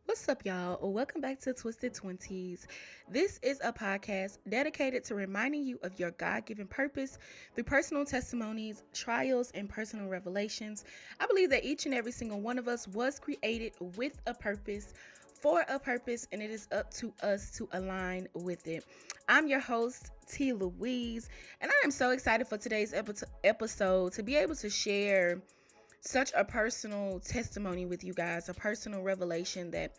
What's up, y'all? Welcome back to Twisted 20s. This is a podcast dedicated to reminding you of your God given purpose through personal testimonies, trials, and personal revelations. I believe that each and every single one of us was created with a purpose, for a purpose, and it is up to us to align with it. I'm your host, T. Louise, and I am so excited for today's episode to be able to share such a personal testimony with you guys, a personal revelation that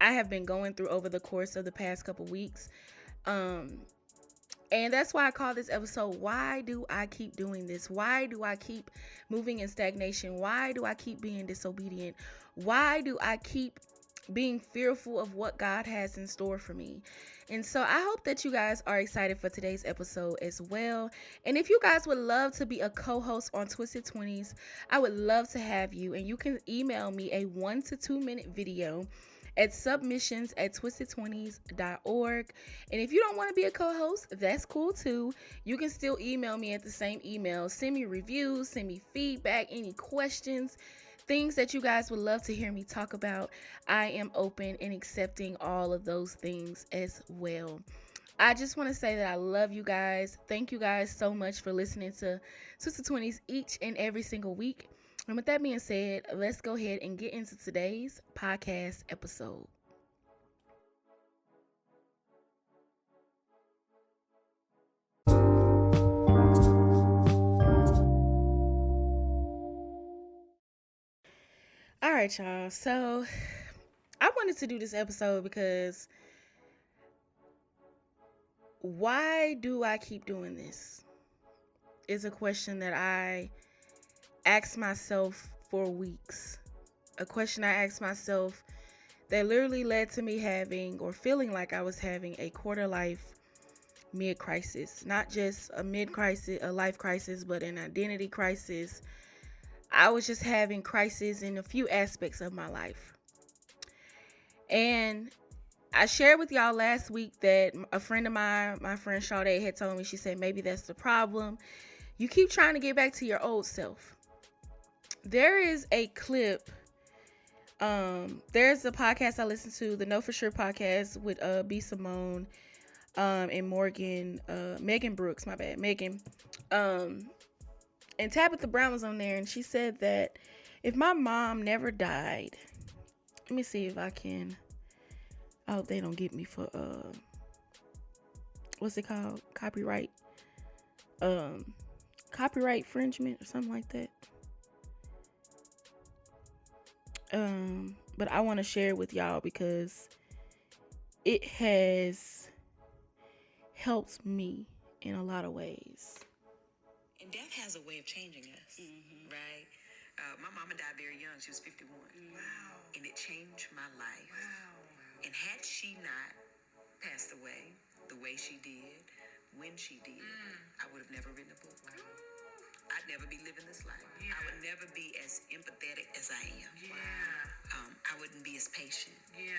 I have been going through over the course of the past couple weeks. Um, and that's why I call this episode, Why Do I Keep Doing This? Why do I keep moving in stagnation? Why do I keep being disobedient? Why do I keep being fearful of what God has in store for me? And so I hope that you guys are excited for today's episode as well. And if you guys would love to be a co-host on Twisted 20s, I would love to have you. And you can email me a 1 to 2 minute video at submissions@twisted20s.org. And if you don't want to be a co-host, that's cool too. You can still email me at the same email. Send me reviews, send me feedback, any questions, things that you guys would love to hear me talk about. I am open and accepting all of those things as well. I just want to say that I love you guys. Thank you guys so much for listening to Twisted 20s each and every single week. And with that being said, let's go ahead and get into today's podcast episode. All right, y'all. So I wanted to do this episode because why do I keep doing this? Is a question that I ask myself for weeks. A question I asked myself that literally led to me having or feeling like I was having a quarter life mid crisis. Not just a mid crisis, a life crisis, but an identity crisis. I was just having crisis in a few aspects of my life. And I shared with y'all last week that a friend of mine, my friend Sade, had told me, she said, maybe that's the problem. You keep trying to get back to your old self. There is a clip. There's a podcast I listen to, the Know For Sure podcast with B. Simone and Megan Brooks, my bad, Megan. And Tabitha Brown was on there, and she said that if my mom never died, let me see if I can. I hope they don't get me for what's it called? Copyright infringement or something like that. But I want to share it with y'all because it has helped me in a lot of ways. And death has a way of changing us, right? My mama died very young. She was 51. Wow. And it changed my life. Wow. And had she not passed away the way she did, when she did, I would have never written a book. I'd never be living this life. Yeah. I would never be as empathetic as I am. Yeah. I wouldn't be as patient. Yeah.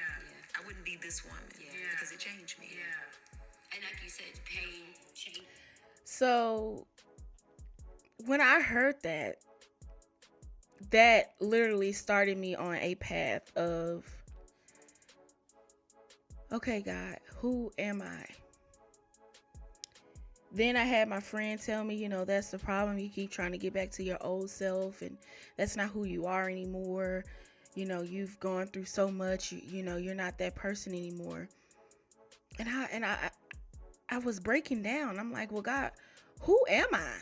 I wouldn't be this woman. Yeah. Because it changed me. Yeah. And like you said, pain changed. So when I heard that literally started me on a path of, okay, God, who am I? Then I had my friend tell me, that's the problem. You keep trying to get back to your old self, and that's not who you are anymore. You've gone through so much. You're not that person anymore. And I was breaking down. I'm like, well, God, who am I?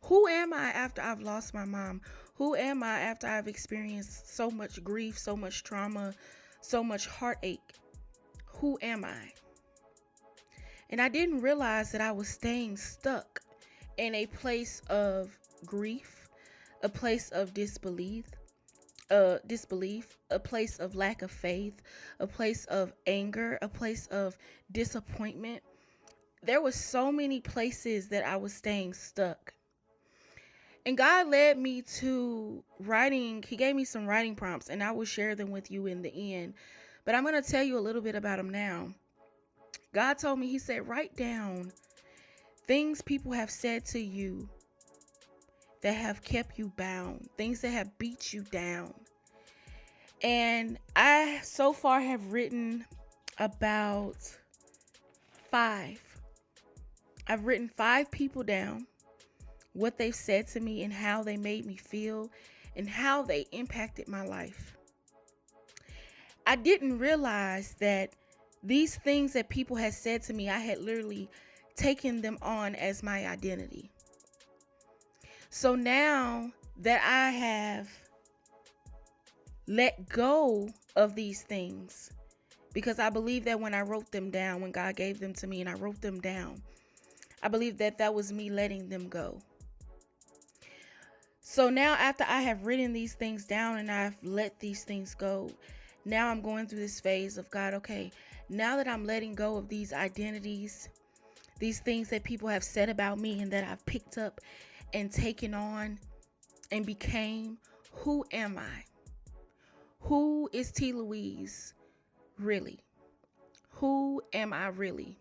Who am I after I've lost my mom? Who am I after I've experienced so much grief, so much trauma, so much heartache? Who am I? And I didn't realize that I was staying stuck in a place of grief, a place of disbelief, a place of lack of faith, a place of anger, a place of disappointment. There were so many places that I was staying stuck. And God led me to writing. He gave me some writing prompts, and I will share them with you in the end. But I'm going to tell you a little bit about them now. God told me, he said, write down things people have said to you that have kept you bound, things that have beat you down. And I so far have written about 5. I've written 5 people down, what they've said to me and how they made me feel and how they impacted my life. I didn't realize that these things that people had said to me, I had literally taken them on as my identity. So now that I have let go of these things, because I believe that when I wrote them down, when God gave them to me and I wrote them down, I believe that that was me letting them go. So now after I have written these things down and I've let these things go, now I'm going through this phase of God, okay, now that I'm letting go of these identities, these things that people have said about me and that I've picked up and taken on and became, who am I? Who is T. Louise really? Who am I really?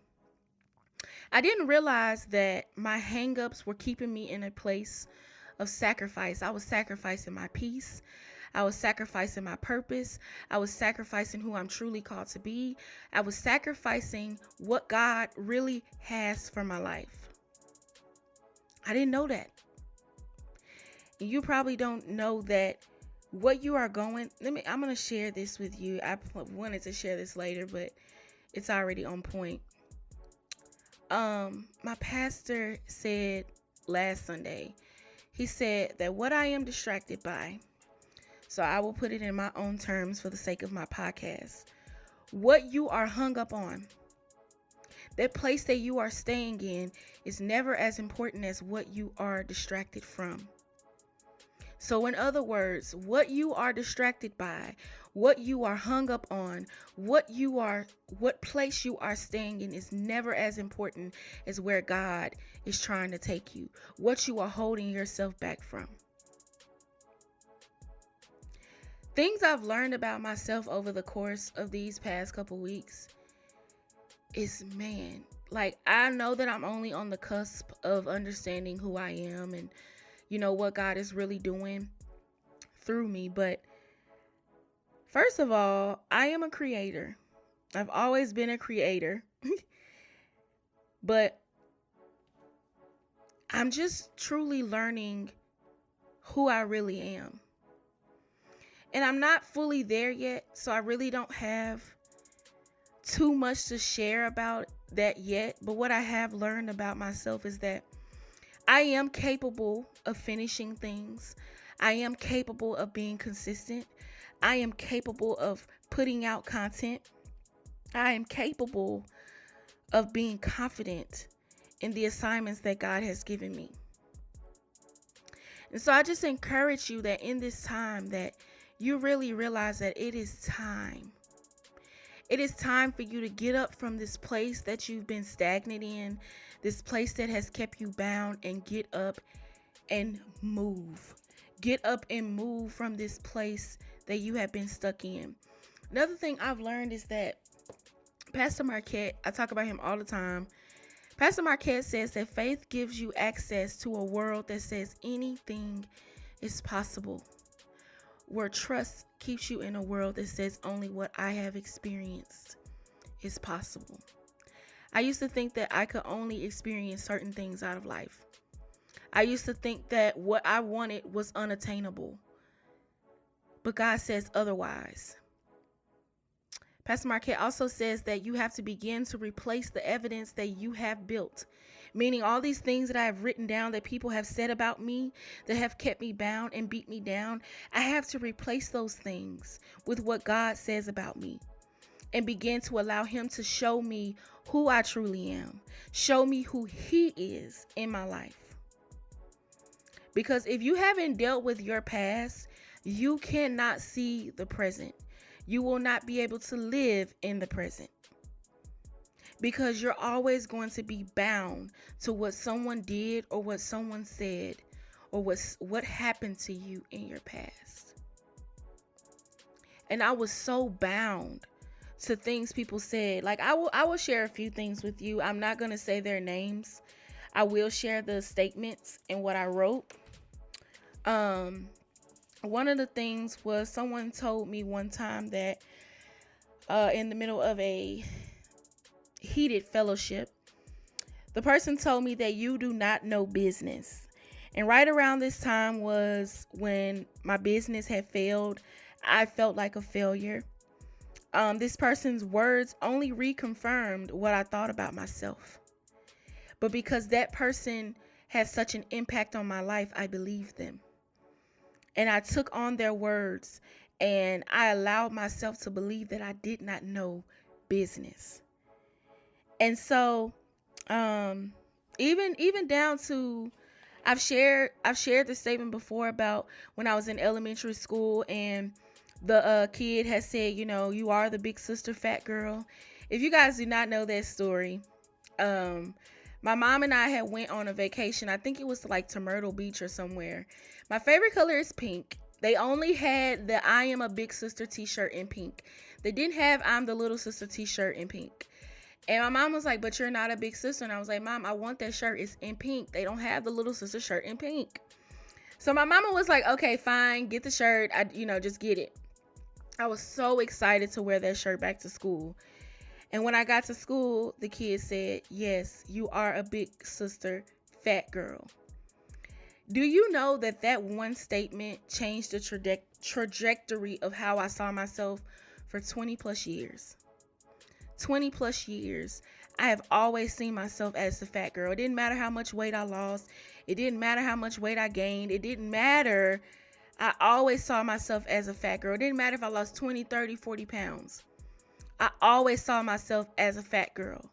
I didn't realize that my hangups were keeping me in a place of sacrifice. I was sacrificing my peace. I was sacrificing my purpose. I was sacrificing who I'm truly called to be. I was sacrificing what God really has for my life. I didn't know that. You probably don't know that what you are going. I'm going to share this with you. I wanted to share this later, but it's already on point. My pastor said last Sunday, he said that what I am distracted by, so I will put it in my own terms for the sake of my podcast, what you are hung up on, that place that you are staying in, is never as important as what you are distracted from. So in other words, what you are distracted by, what you are hung up on, what place you are staying in is never as important as where God is trying to take you, what you are holding yourself back from. Things I've learned about myself over the course of these past couple weeks is, man, like, I know that I'm only on the cusp of understanding who I am and, you know, what God is really doing through me. But first of all, I am a creator. I've always been a creator. But I'm just truly learning who I really am. And I'm not fully there yet, so I really don't have too much to share about that yet. But what I have learned about myself is that I am capable of finishing things. I am capable of being consistent. I am capable of putting out content. I am capable of being confident in the assignments that God has given me. And so I just encourage you that in this time that you really realize that it is time. It is time for you to get up from this place that you've been stagnant in, this place that has kept you bound, and get up and move. Get up and move from this place that you have been stuck in. Another thing I've learned is that Pastor Marquette, I talk about him all the time. Pastor Marquette says that faith gives you access to a world that says anything is possible, where trust keeps you in a world that says only what I have experienced is possible. I used to think that I could only experience certain things out of life. I used to think that what I wanted was unattainable. But God says otherwise. Pastor Marquette also says that you have to begin to replace the evidence that you have built. Meaning all these things that I have written down that people have said about me, that have kept me bound and beat me down, I have to replace those things with what God says about me. And begin to allow him to show me who I truly am. Show me who he is in my life. Because if you haven't dealt with your past, you cannot see the present. You will not be able to live in the present. Because you're always going to be bound to what someone did or what someone said or what happened to you in your past. And I was so bound to things people said. Like I will share a few things with you. I'm not going to say their names. I will share the statements and what I wrote. One of the things was someone told me one time that in the middle of a heated fellowship, the person told me that you do not know business. And right around this time was when my business had failed. I felt like a failure. This person's words only reconfirmed what I thought about myself. But because that person had such an impact on my life, I believed them. And I took on their words and I allowed myself to believe that I did not know business. And so even down to I've shared this statement before about when I was in elementary school and the kid has said, you are the big sister fat girl. If you guys do not know that story, um my mom and I had went on a vacation. I think it was like to Myrtle Beach or somewhere. My favorite color is pink. They only had the I am a big sister t-shirt in pink. They didn't have I'm the little sister t-shirt in pink. And my mom was like, but you're not a big sister. And I was like, Mom, I want that shirt. It's in pink. They don't have the little sister shirt in pink. So my mama was like, okay, fine, get the shirt. Just get it. I was so excited to wear that shirt back to school. And when I got to school, the kid said, yes, you are a big sister, fat girl. Do you know that one statement changed the trajectory of how I saw myself for 20 plus years? 20 plus years, I have always seen myself as the fat girl. It didn't matter how much weight I lost. It didn't matter how much weight I gained. It didn't matter. I always saw myself as a fat girl. It didn't matter if I lost 20, 30, 40 pounds. I always saw myself as a fat girl.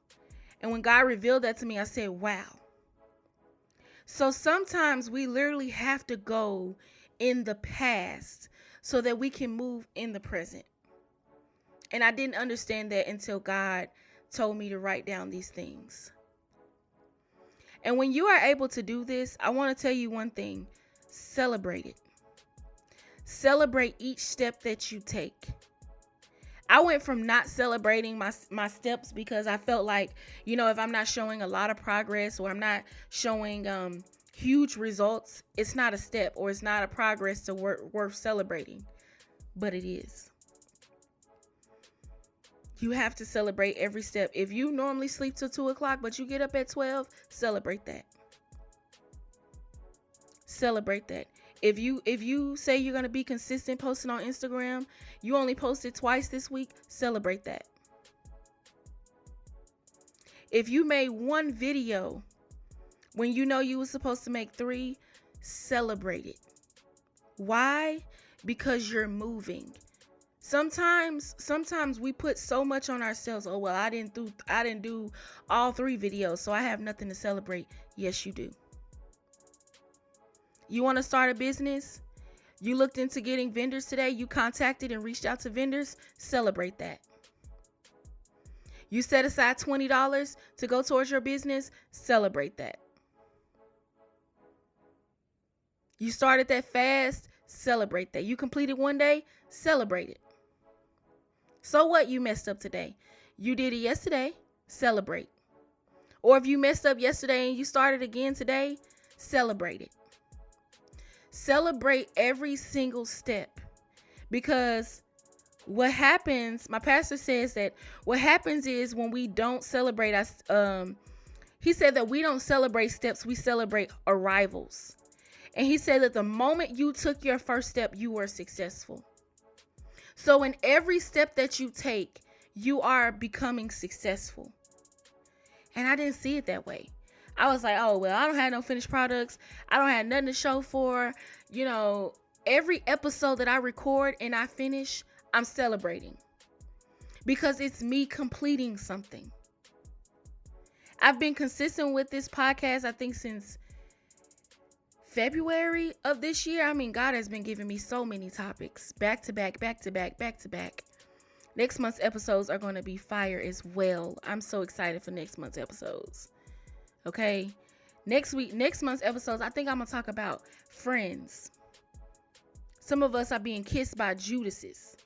And when God revealed that to me, I said, wow. So sometimes we literally have to go in the past so that we can move in the present. And I didn't understand that until God told me to write down these things. And when you are able to do this, I want to tell you one thing. Celebrate it. Celebrate each step that you take. I went from not celebrating my steps because I felt like, if I'm not showing a lot of progress or I'm not showing huge results, it's not a step or it's not a progress to worth celebrating. But it is. You have to celebrate every step. If you normally sleep till 2 o'clock, but you get up at 12, celebrate that. Celebrate that. If you say you're going to be consistent posting on Instagram, you only posted twice this week, celebrate that. If you made one video when you know you were supposed to make 3, celebrate it. Why? Because you're moving. Sometimes we put so much on ourselves. Oh, well, I didn't do all 3 videos, so I have nothing to celebrate. Yes, you do. You want to start a business? You looked into getting vendors today. You contacted and reached out to vendors. Celebrate that. You set aside $20 to go towards your business. Celebrate that. You started that fast. Celebrate that. You completed one day. Celebrate it. So what? You messed up today. You did it yesterday. Celebrate. Or if you messed up yesterday and you started again today, celebrate it. Celebrate every single step. Because what happens, my pastor says that what happens is when we don't celebrate us, he said that we don't celebrate steps, we celebrate arrivals. And he said that the moment you took your first step, you were successful. So in every step that you take, you are becoming successful. And I didn't see it that way. I was like, oh, well, I don't have no finished products. I don't have nothing to show for. Every episode that I record and I finish, I'm celebrating. Because it's me completing something. I've been consistent with this podcast, I think, since February of this year. I mean, God has been giving me so many topics. Back to back, back to back, back to back. Next month's episodes are going to be fire as well. I'm so excited for next month's episodes. Okay? Next month's episodes, I think I'm going to talk about friends. Some of us are being kissed by Judases.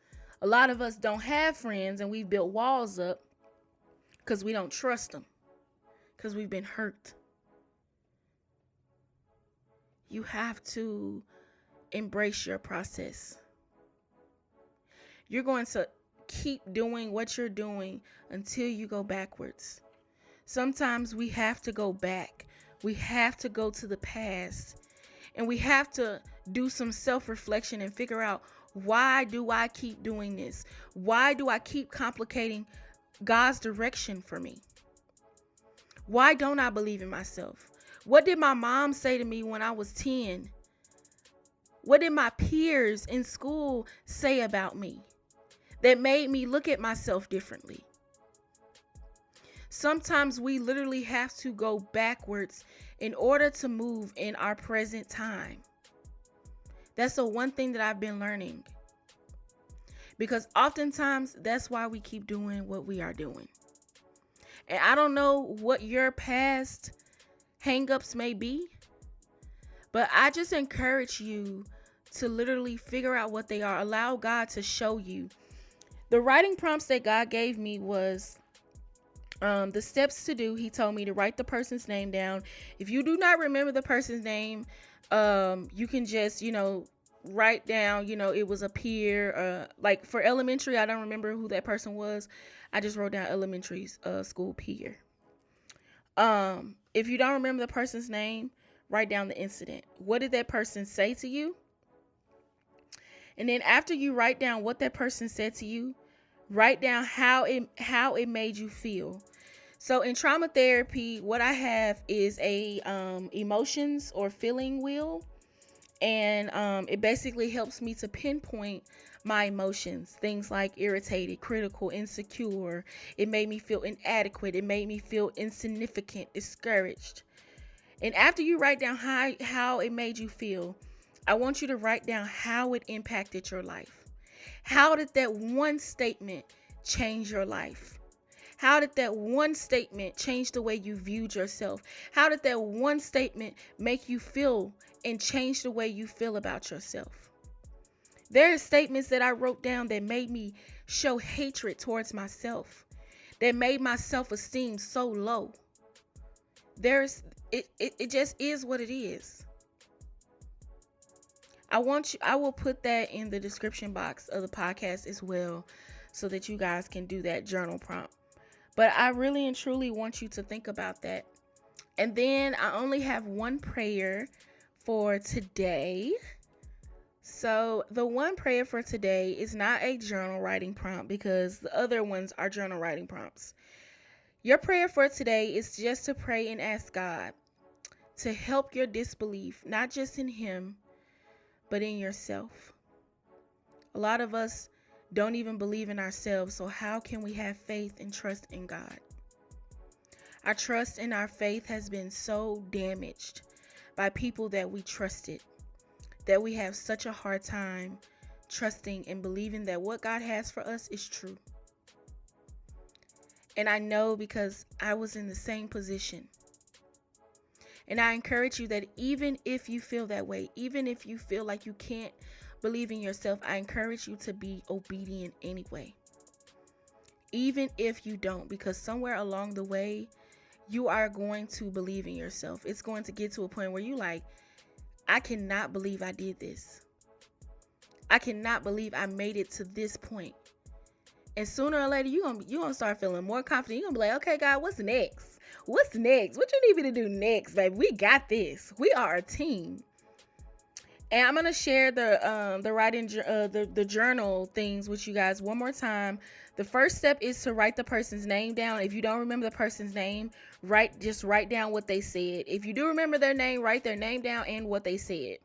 A lot of us don't have friends and we've built walls up because we don't trust them. Because we've been hurt. You have to embrace your process. You're going to keep doing what you're doing until you go backwards. Sometimes we have to go back. We have to go to the past. And we have to do some self-reflection and figure out, why do I keep doing this? Why do I keep complicating God's direction for me? Why don't I believe in myself? What did my mom say to me when I was 10? What did my peers in school say about me that made me look at myself differently? Sometimes we literally have to go backwards in order to move in our present time. That's the one thing that I've been learning. Because oftentimes that's why we keep doing what we are doing. And I don't know what your past hangups may be, but I just encourage you to literally figure out what they are. Allow God to show you. The writing prompts that God gave me was the steps to do. He told me to write the person's name down. If you do not remember the person's name, you can just, write down, it was a peer. Like for elementary, I don't remember who that person was. I just wrote down elementary school peer. If you don't remember the person's name, write down the incident. What did that person say to you? And then after you write down what that person said to you, write down how it made you feel. So in trauma therapy, what I have is a emotions or feeling wheel. And it basically helps me to pinpoint my emotions. Things like irritated, critical, insecure. It made me feel inadequate. It made me feel insignificant, discouraged. And after you write down how it made you feel, I want you to write down how it impacted your life. How did that one statement change your life? How did that one statement change the way you viewed yourself? How did that one statement make you feel and change the way you feel about yourself? There are statements that I wrote down that made me show hatred towards myself, that made my self-esteem so low. It just is what it is. I will put that in the description box of the podcast as well, so that you guys can do that journal prompt. But I really and truly want you to think about that. And then I only have one prayer for today. So the one prayer for today is not a journal writing prompt, because the other ones are journal writing prompts. Your prayer for today is just to pray and ask God to help your disbelief, not just in Him, but in yourself. A lot of us don't even believe in ourselves, so how can we have faith and trust in God? Our trust and our faith has been so damaged by people that we trusted, that we have such a hard time trusting and believing that what God has for us is true. And I know, because I was in the same position. And I encourage you that even if you feel that way, even if you feel like you can't believe in yourself, I encourage you to be obedient anyway. Even if you don't, because somewhere along the way, you are going to believe in yourself. It's going to get to a point where you like, I cannot believe I did this. I cannot believe I made it to this point. And sooner or later, you're gonna start feeling more confident. You're going to be like, okay, God, what's next? What's next? What you need me to do next, baby? We got this. We are a team. And I'm gonna share the writing the journal things with you guys one more time. The first step is to write the person's name down. If you don't remember the person's name, just write down what they said. If you do remember their name, write their name down and what they said.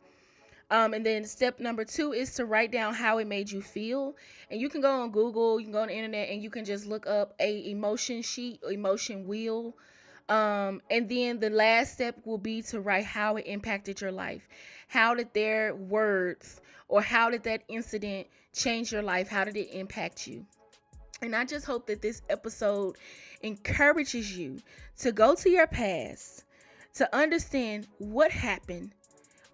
And then step number 2 is to write down how it made you feel. And you can go on Google, you can go on the internet, and you can just look up a emotion sheet, emotion wheel. And then the last step will be to write how it impacted your life. How did their words or how did that incident change your life? How did it impact you? And I just hope that this episode encourages you to go to your past, to understand what happened.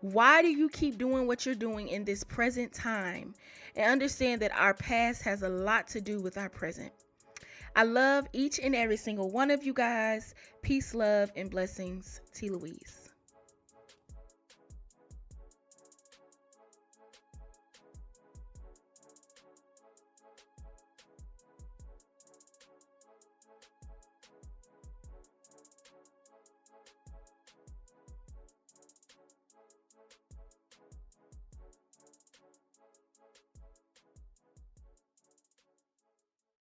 Why do you keep doing what you're doing in this present time? And understand that our past has a lot to do with our present. I love each and every single one of you guys. Peace, love, and blessings. T. Louise.